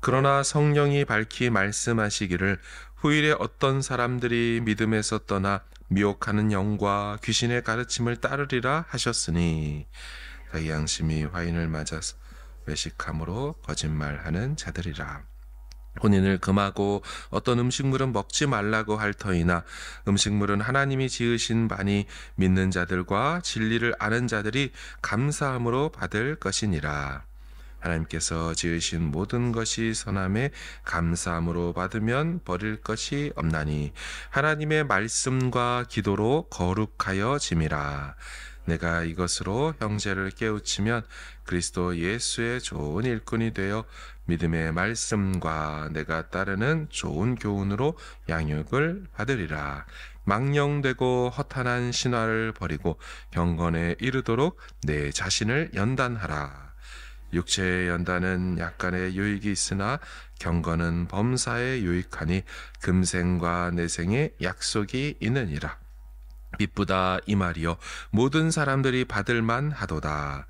그러나 성령이 밝히 말씀하시기를 후일에 어떤 사람들이 믿음에서 떠나 미혹하는 영과 귀신의 가르침을 따르리라 하셨으니 자기 양심이 화인을 맞아서 외식함으로 거짓말하는 자들이라. 혼인을 금하고 어떤 음식물은 먹지 말라고 할 터이나 음식물은 하나님이 지으신 바니 믿는 자들과 진리를 아는 자들이 감사함으로 받을 것이니라. 하나님께서 지으신 모든 것이 선함에 감사함으로 받으면 버릴 것이 없나니 하나님의 말씀과 기도로 거룩하여 짐이라. 내가 이것으로 형제를 깨우치면 그리스도 예수의 좋은 일꾼이 되어 믿음의 말씀과 내가 따르는 좋은 교훈으로 양육을 받으리라. 망령되고 허탄한 신화를 버리고 경건에 이르도록 내 자신을 연단하라. 육체의 연단은 약간의 유익이 있으나 경건은 범사에 유익하니 금생과 내생에 약속이 있느니라. 미쁘다 이 말이요 모든 사람들이 받을 만하도다.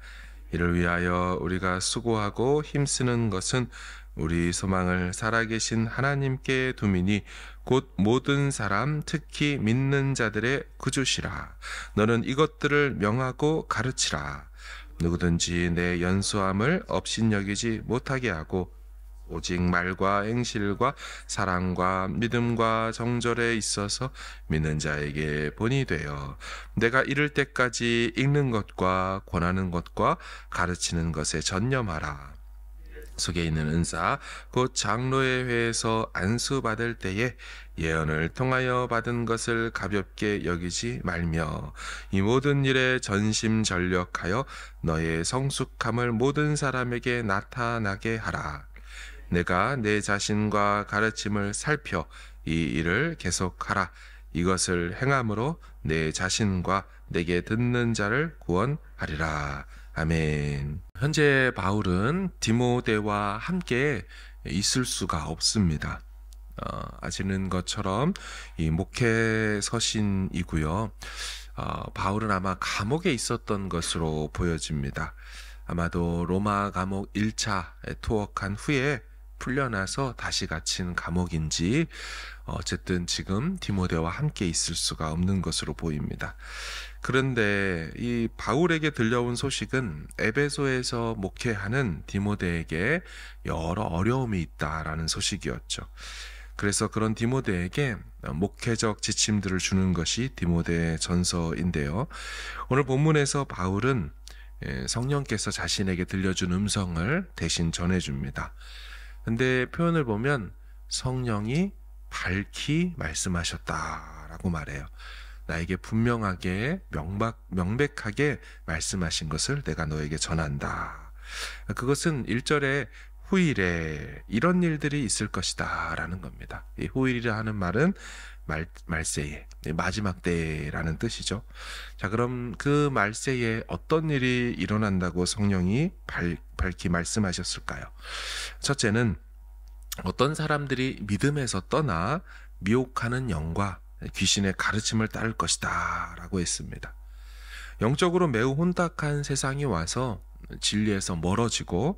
이를 위하여 우리가 수고하고 힘쓰는 것은 우리 소망을 살아계신 하나님께 두미니 곧 모든 사람 특히 믿는 자들의 구주시라. 너는 이것들을 명하고 가르치라. 누구든지 내 연소함을 업신여기지 못하게 하고 오직 말과 행실과 사랑과 믿음과 정절에 있어서 믿는 자에게 본이 되어 내가 이를 때까지 읽는 것과 권하는 것과 가르치는 것에 전념하라. 속에 있는 은사 곧 장로의 회에서 안수받을 때에 예언을 통하여 받은 것을 가볍게 여기지 말며 이 모든 일에 전심전력하여 너의 성숙함을 모든 사람에게 나타나게 하라. 내가 내 자신과 가르침을 살펴 이 일을 계속하라. 이것을 행함으로 내 자신과 내게 듣는 자를 구원하리라. 아멘. 현재 바울은 디모데와 함께 있을 수가 없습니다. 아시는 것처럼 이 목회 서신이고요. 바울은 아마 감옥에 있었던 것으로 보여집니다. 아마도 로마 감옥 1차에 투옥한 후에 풀려나서 다시 갇힌 감옥인지 어쨌든 지금 디모데와 함께 있을 수가 없는 것으로 보입니다. 그런데 이 바울에게 들려온 소식은 에베소에서 목회하는 디모데에게 여러 어려움이 있다라는 소식이었죠. 그래서 그런 디모데에게 목회적 지침들을 주는 것이 디모데 전서인데요. 오늘 본문에서 바울은 성령께서 자신에게 들려준 음성을 대신 전해줍니다. 근데 표현을 보면 성령이 밝히 말씀하셨다라고 말해요. 나에게 분명하게 명백하게 말씀하신 것을 내가 너에게 전한다. 그것은 1절에 후일에 이런 일들이 있을 것이다 라는 겁니다. 이 후일이라 하는 말은 말세에, 마지막 때라는 뜻이죠. 자, 그럼 그 말세에 어떤 일이 일어난다고 성령이 밝히 말씀하셨을까요? 첫째는 어떤 사람들이 믿음에서 떠나 미혹하는 영과 귀신의 가르침을 따를 것이다 라고 했습니다. 영적으로 매우 혼탁한 세상이 와서 진리에서 멀어지고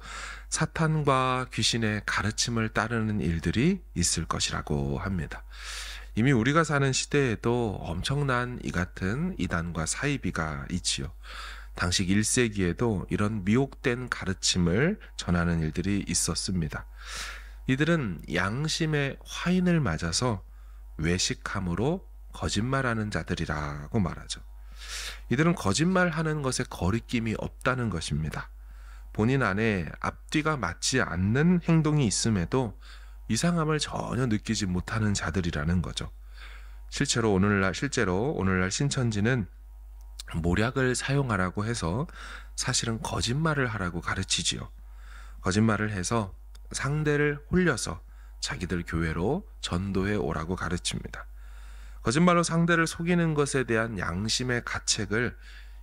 사탄과 귀신의 가르침을 따르는 일들이 있을 것이라고 합니다. 이미 우리가 사는 시대에도 엄청난 이 같은 이단과 사이비가 있지요. 당시 1세기에도 이런 미혹된 가르침을 전하는 일들이 있었습니다. 이들은 양심의 화인을 맞아서 외식함으로 거짓말하는 자들이라고 말하죠. 이들은 거짓말하는 것에 거리낌이 없다는 것입니다. 본인 안에 앞뒤가 맞지 않는 행동이 있음에도 이상함을 전혀 느끼지 못하는 자들이라는 거죠. 실제로 오늘날 신천지는 모략을 사용하라고 해서 사실은 거짓말을 하라고 가르치지요. 거짓말을 해서 상대를 홀려서 자기들 교회로 전도해 오라고 가르칩니다. 거짓말로 상대를 속이는 것에 대한 양심의 가책을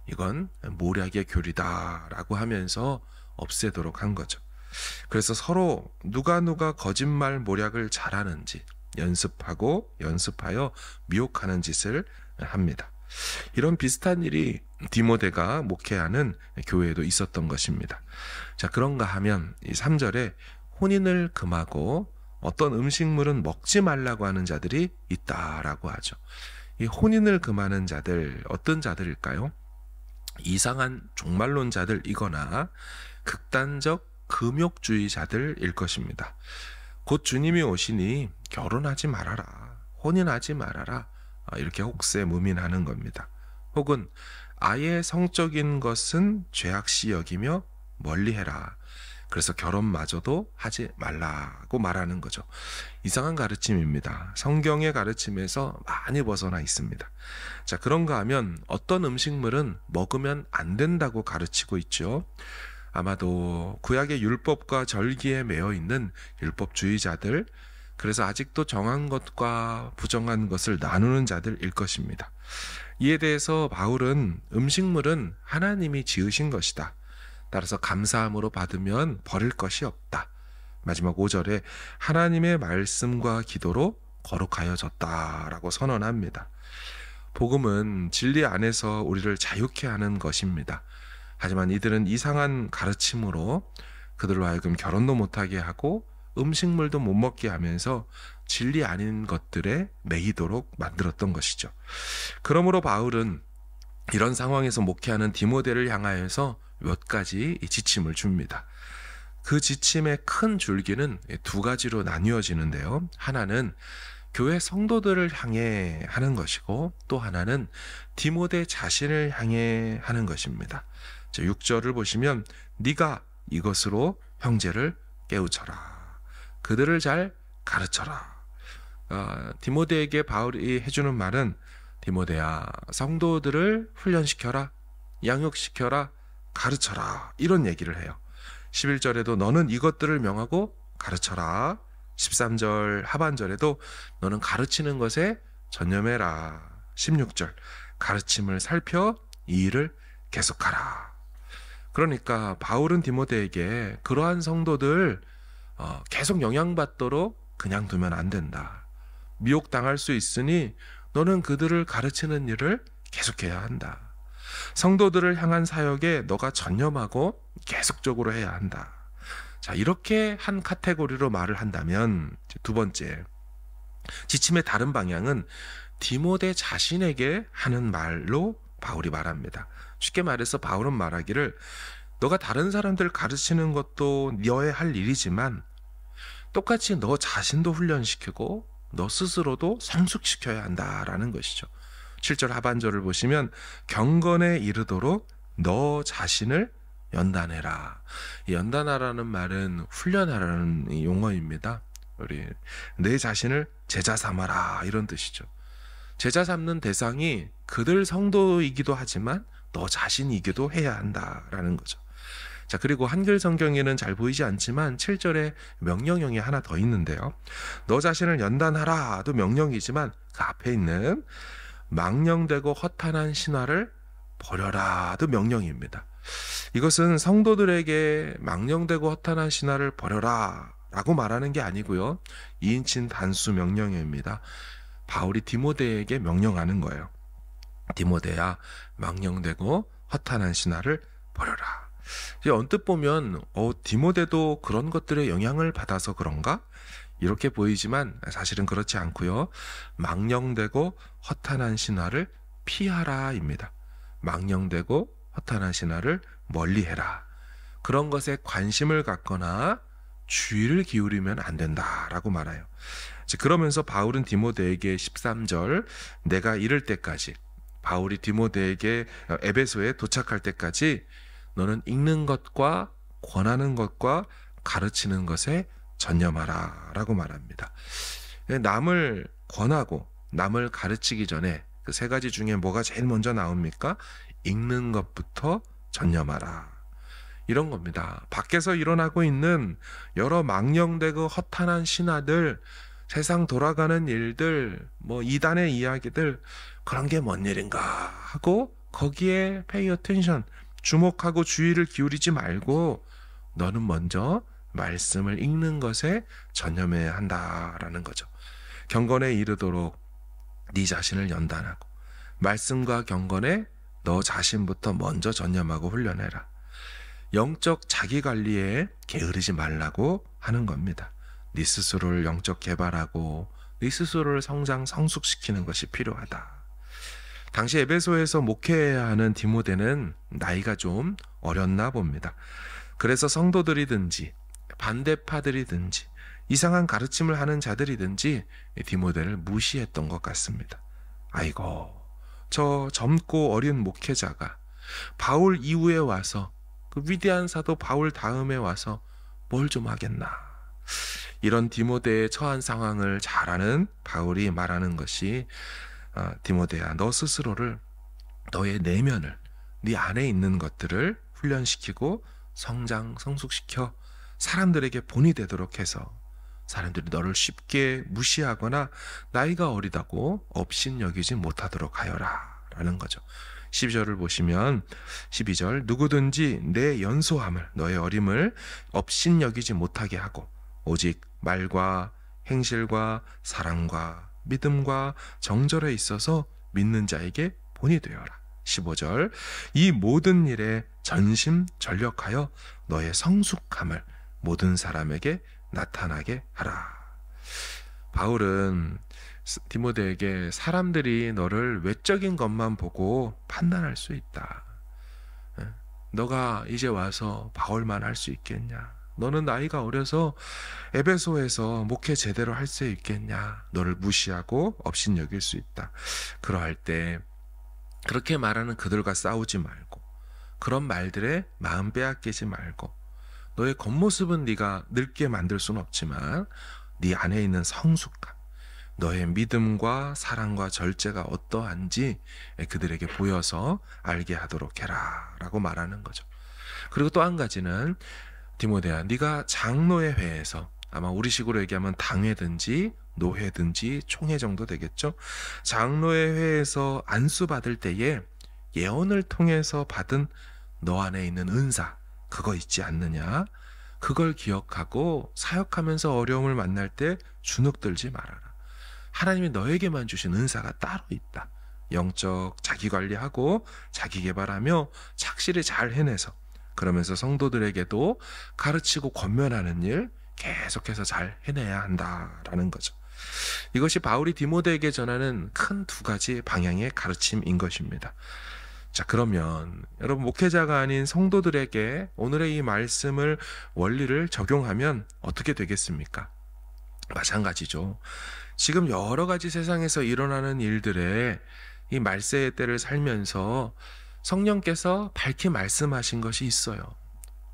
이건 모략의 교리다라고 하면서 없애도록 한 거죠. 그래서 서로 누가 거짓말 모략을 잘하는지 연습하여 미혹하는 짓을 합니다. 이런 비슷한 일이 디모데가 목회하는 교회에도 있었던 것입니다. 자, 그런가 하면 이 3절에 혼인을 금하고 어떤 음식물은 먹지 말라고 하는 자들이 있다라고 하죠. 이 혼인을 금하는 자들, 어떤 자들일까요? 이상한 종말론자들이거나 극단적 금욕주의자들일 것입니다. 곧 주님이 오시니 결혼하지 말아라, 혼인하지 말아라, 이렇게 혹세무민하는 겁니다. 혹은 아예 성적인 것은 죄악시 여기며 멀리해라, 그래서 결혼마저도 하지 말라고 말하는 거죠. 이상한 가르침입니다. 성경의 가르침에서 많이 벗어나 있습니다. 자, 그런가 하면 어떤 음식물은 먹으면 안 된다고 가르치고 있죠. 아마도 구약의 율법과 절기에 매여 있는 율법주의자들, 그래서 아직도 정한 것과 부정한 것을 나누는 자들일 것입니다. 이에 대해서 바울은 음식물은 하나님이 지으신 것이다, 따라서 감사함으로 받으면 버릴 것이 없다, 마지막 5절에 하나님의 말씀과 기도로 거룩하여졌다라고 선언합니다. 복음은 진리 안에서 우리를 자유케 하는 것입니다. 하지만 이들은 이상한 가르침으로 그들로 하여금 결혼도 못하게 하고 음식물도 못 먹게 하면서 진리 아닌 것들에 매이도록 만들었던 것이죠. 그러므로 바울은 이런 상황에서 목회하는 디모데를 향하여서 몇 가지 지침을 줍니다. 그 지침의 큰 줄기는 두 가지로 나뉘어지는데요. 하나는 교회 성도들을 향해 하는 것이고, 또 하나는 디모데 자신을 향해 하는 것입니다. 6절을 보시면 네가 이것으로 형제를 깨우쳐라, 그들을 잘 가르쳐라. 디모데에게 바울이 해주는 말은 디모데야, 성도들을 훈련시켜라, 양육시켜라, 가르쳐라, 이런 얘기를 해요. 11절에도 너는 이것들을 명하고 가르쳐라. 13절 하반절에도 너는 가르치는 것에 전념해라. 16절 가르침을 살펴 이 일을 계속하라. 그러니까 바울은 디모데에게 그러한 성도들 계속 영향받도록 그냥 두면 안 된다. 미혹당할 수 있으니 너는 그들을 가르치는 일을 계속해야 한다. 성도들을 향한 사역에 너가 전념하고 계속적으로 해야 한다. 자, 이렇게 한 카테고리로 말을 한다면, 두 번째, 지침의 다른 방향은 디모데 자신에게 하는 말로 바울이 말합니다. 쉽게 말해서 바울은 말하기를 너가 다른 사람들 가르치는 것도 너의 할 일이지만 똑같이 너 자신도 훈련시키고 너 스스로도 성숙시켜야 한다라는 것이죠. 7절 하반절을 보시면 경건에 이르도록 너 자신을 연단해라. 연단하라는 말은 훈련하라는 용어입니다. 우리 내 자신을 제자 삼아라, 이런 뜻이죠. 제자 삼는 대상이 그들 성도이기도 하지만 너 자신이기도 해야 한다라는 거죠. 자, 그리고 한글 성경에는 잘 보이지 않지만 7절에 명령형이 하나 더 있는데요. 너 자신을 연단하라도 명령이지만 그 앞에 있는 망령되고 허탄한 신화를 버려라도 명령입니다. 이것은 성도들에게 망령되고 허탄한 신화를 버려라 라고 말하는 게 아니고요. 2인칭 단수 명령입니다. 바울이 디모데에게 명령하는 거예요. 디모데야, 망령되고 허탄한 신화를 버려라. 언뜻 보면 디모데도 그런 것들의 영향을 받아서 그런가? 이렇게 보이지만 사실은 그렇지 않고요. 망령되고 허탄한 신화를 피하라입니다. 망령되고 허탄한 신화를 멀리해라. 그런 것에 관심을 갖거나 주의를 기울이면 안 된다라고 말해요. 그러면서 바울은 디모데에게 13절 내가 이를 때까지, 바울이 디모데에게 에베소에 도착할 때까지 너는 읽는 것과 권하는 것과 가르치는 것에 전념하라 라고 말합니다. 남을 권하고 남을 가르치기 전에 그 세 가지 중에 뭐가 제일 먼저 나옵니까? 읽는 것부터 전념하라, 이런 겁니다. 밖에서 일어나고 있는 여러 망령되고 허탄한 신화들, 세상 돌아가는 일들, 이단의 이야기들, 그런 게 뭔 일인가 하고 거기에 pay attention, 주목하고 주의를 기울이지 말고 너는 먼저 말씀을 읽는 것에 전념해야 한다라는 거죠. 경건에 이르도록 네 자신을 연단하고 말씀과 경건에 너 자신부터 먼저 전념하고 훈련해라. 영적 자기관리에 게으르지 말라고 하는 겁니다. 네 스스로를 영적 개발하고 네 스스로를 성장 성숙시키는 것이 필요하다. 당시 에베소에서 목회해야 하는 디모데는 나이가 좀 어렸나 봅니다. 그래서 성도들이든지 반대파들이든지 이상한 가르침을 하는 자들이든지 디모데를 무시했던 것 같습니다. 아이고, 저 젊고 어린 목회자가 바울 이후에 와서 그 위대한 사도 바울 다음에 와서 뭘 좀 하겠나. 이런 디모데의 처한 상황을 잘 아는 바울이 말하는 것이 디모데야, 너 스스로를, 너의 내면을, 네 안에 있는 것들을 훈련시키고 성장 성숙시켜 사람들에게 본이 되도록 해서 사람들이 너를 쉽게 무시하거나 나이가 어리다고 업신여기지 못하도록 하여라 라는 거죠. 12절을 보시면 12절, 누구든지 내 연소함을, 너의 어림을 업신여기지 못하게 하고 오직 말과 행실과 사랑과 믿음과 정절에 있어서 믿는 자에게 본이 되어라. 15절, 이 모든 일에 전심전력하여 너의 성숙함을 모든 사람에게 나타나게 하라. 바울은 디모데에게 사람들이 너를 외적인 것만 보고 판단할 수 있다. 너가 이제 와서 바울만 할 수 있겠냐? 너는 나이가 어려서 에베소에서 목회 제대로 할 수 있겠냐? 너를 무시하고 업신여길 수 있다. 그러할 때 그렇게 말하는 그들과 싸우지 말고, 그런 말들에 마음 빼앗기지 말고, 너의 겉모습은 네가 늙게 만들 수는 없지만 네 안에 있는 성숙감, 너의 믿음과 사랑과 절제가 어떠한지 그들에게 보여서 알게 하도록 해라 라고 말하는 거죠. 그리고 또 한 가지는, 디모데야, 네가 장로의 회에서, 아마 우리식으로 얘기하면 당회든지 노회든지 총회 정도 되겠죠. 장로의 회에서 안수받을 때에 예언을 통해서 받은 너 안에 있는 은사, 그거 있지 않느냐? 그걸 기억하고 사역하면서 어려움을 만날 때 주눅들지 말아라. 하나님이 너에게만 주신 은사가 따로 있다. 영적 자기관리하고 자기개발하며 착실히 잘 해내서, 그러면서 성도들에게도 가르치고 권면하는 일 계속해서 잘 해내야 한다라는 거죠. 이것이 바울이 디모데에게 전하는 큰 두 가지 방향의 가르침인 것입니다. 자, 그러면 여러분, 목회자가 아닌 성도들에게 오늘의 이 말씀을, 원리를 적용하면 어떻게 되겠습니까? 마찬가지죠. 지금 여러 가지 세상에서 일어나는 일들에 이 말세의 때를 살면서 성령께서 밝히 말씀하신 것이 있어요.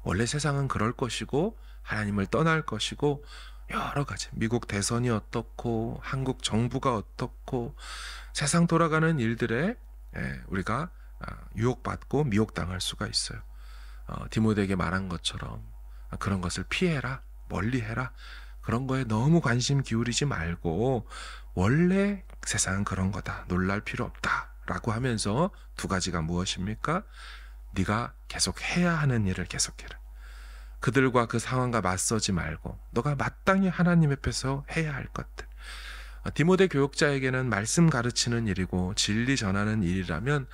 원래 세상은 그럴 것이고 하나님을 떠날 것이고 여러 가지, 미국 대선이 어떻고 한국 정부가 어떻고 세상 돌아가는 일들에 우리가 유혹받고 미혹당할 수가 있어요. 디모데에게 말한 것처럼 그런 것을 피해라, 멀리해라. 그런 거에 너무 관심 기울이지 말고 원래 세상은 그런 거다, 놀랄 필요 없다 라고 하면서 두 가지가 무엇입니까? 네가 계속 해야 하는 일을 계속해라. 그들과 그 상황과 맞서지 말고 너가 마땅히 하나님 앞에서 해야 할 것들. 디모데 교육자에게는 말씀 가르치는 일이고 진리 전하는 일이라면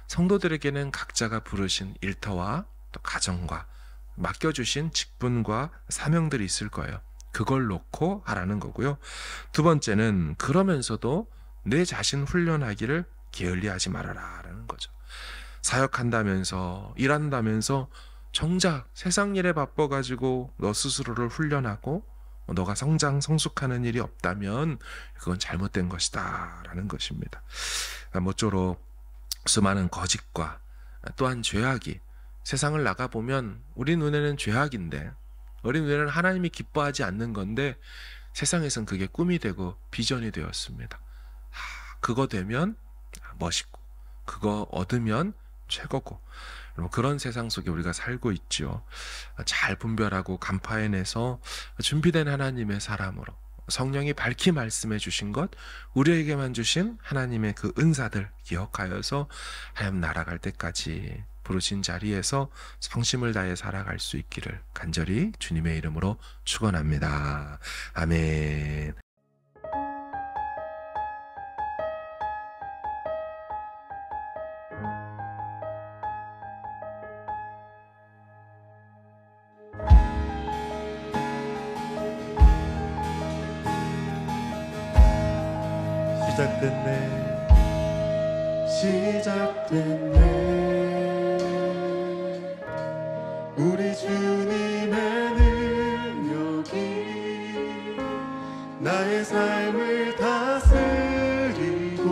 성도들에게는 각자가 부르신 일터와 또 가정과 맡겨주신 직분과 사명들이 있을 거예요. 그걸 놓고 하라는 거고요. 두 번째는, 그러면서도 내 자신 훈련하기를 게을리하지 말아라라는 거죠. 사역한다면서 일한다면서 정작 세상 일에 바빠가지고 너 스스로를 훈련하고 너가 성장 성숙하는 일이 없다면 그건 잘못된 것이다 라는 것입니다. 모쪼록 수많은 거짓과 또한 죄악이 세상을 나가보면 우리 눈에는 죄악인데, 우리 눈에는 하나님이 기뻐하지 않는 건데 세상에선 그게 꿈이 되고 비전이 되었습니다. 그거 되면 멋있고 그거 얻으면 최고고, 그런 세상 속에 우리가 살고 있죠. 잘 분별하고 간파해내서 준비된 하나님의 사람으로 성령이 밝히 말씀해 주신 것, 우리에게만 주신 하나님의 그 은사들 기억하여서 하나님 날아갈 때까지 부르신 자리에서 성심을 다해 살아갈 수 있기를 간절히 주님의 이름으로 축원합니다. 아멘. 시작됐네. 우리 주님의 능력이 나의 삶을 다스리고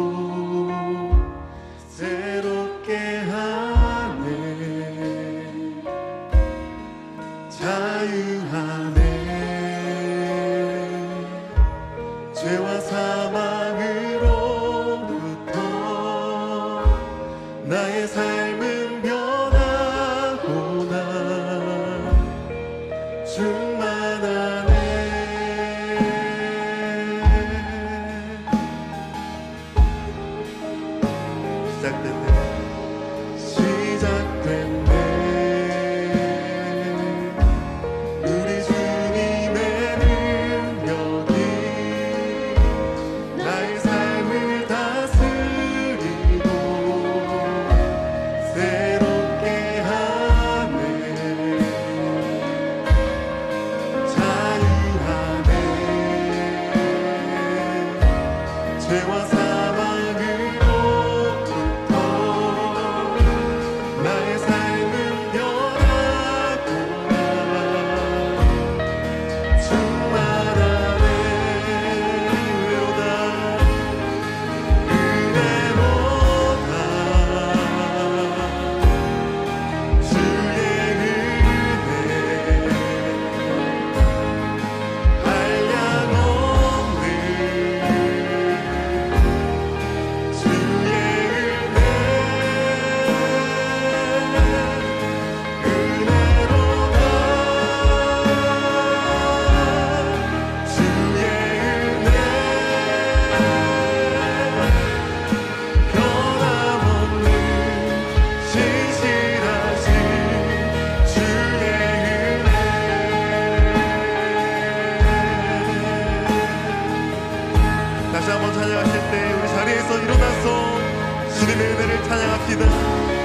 새롭게 하네. 자유하네. 죄와 사망으로부터 나의 삶은 변하구나. 충만하네. 시작됐네. 우리 주님의 능력이 나의 삶을 다스리고 새롭게 하네. 자유하네. 죄와 사망으로부터 나의 삶은 변하구나. 충만하네. 은혜로다. 주의 은혜 한량없는 주의 은혜로다. 주의 은혜 변함없는 신실하신 주의 은혜. 다시 한번 찬양하실 때 우리 자리에서 일어나서 주님의 은혜를 찬양합시다.